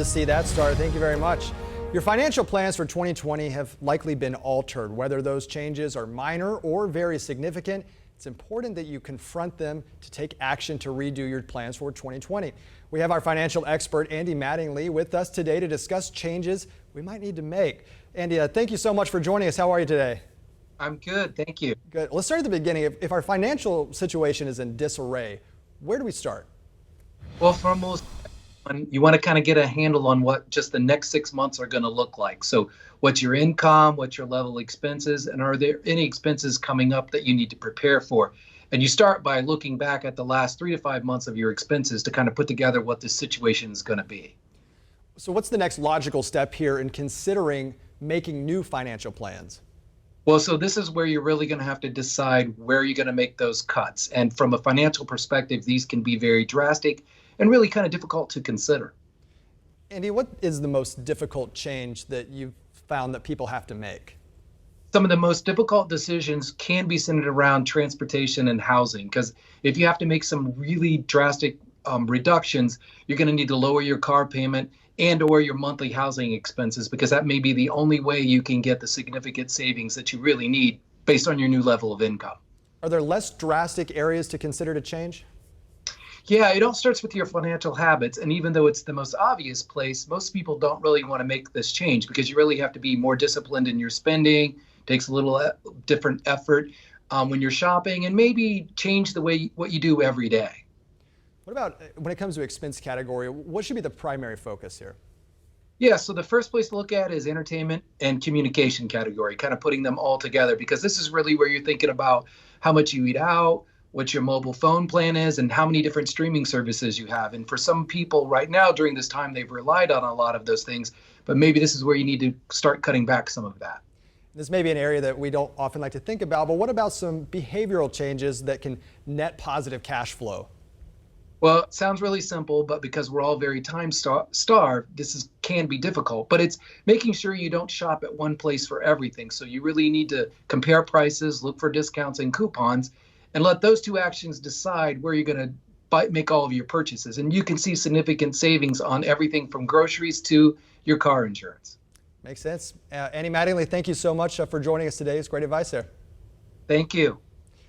to see that start. Thank you very much. Your financial plans for 2020 have likely been altered. Whether those changes are minor or very significant, it's important that you confront them to take action to redo your plans for 2020. We have our financial expert, Andy Mattingly, with us today to discuss changes we might need to make. Andy, thank you so much for joining us. How are you today? I'm good, thank you. Good. Let's start at the beginning. If our financial situation is in disarray, where do we start? Well, for most, you want to kind of get a handle on what just the next 6 months are going to look like. So what's your income, what's your level of expenses, and are there any expenses coming up that you need to prepare for? And you start by looking back at the last 3 to 5 months of your expenses to kind of put together what the situation is going to be. So what's the next logical step here in considering making new financial plans? Well, so this is where you're really going to have to decide where you're going to make those cuts. And from a financial perspective, these can be very drastic and really kind of difficult to consider. Andy, what is the most difficult change that you've found that people have to make? Some of the most difficult decisions can be centered around transportation and housing, because if you have to make some really drastic reductions, you're going to need to lower your car payment and or your monthly housing expenses, because that may be the only way you can get the significant savings that you really need based on your new level of income. Are there less drastic areas to consider to change? Yeah, it all starts with your financial habits. And even though it's the most obvious place, most people don't really want to make this change because you really have to be more disciplined in your spending. It takes a little different effort when you're shopping, and maybe change the way what you do every day. What about when it comes to expense category? What should be the primary focus here? Yeah, so the first place to look at is entertainment and communication category, kind of putting them all together, because this is really where you're thinking about how much you eat out, what your mobile phone plan is, and how many different streaming services you have. And for some people right now during this time, they've relied on a lot of those things, but maybe this is where you need to start cutting back some of that. This may be an area that we don't often like to think about, but what about some behavioral changes that can net positive cash flow? Well, it sounds really simple, but because we're all very time-starved, can be difficult. But it's making sure you don't shop at one place for everything. So you really need to compare prices, look for discounts and coupons, and let those two actions decide where you're going to make all of your purchases. And you can see significant savings on everything from groceries to your car insurance. Makes sense. Andy Mattingly, thank you so much for joining us today. It's great advice there. Thank you.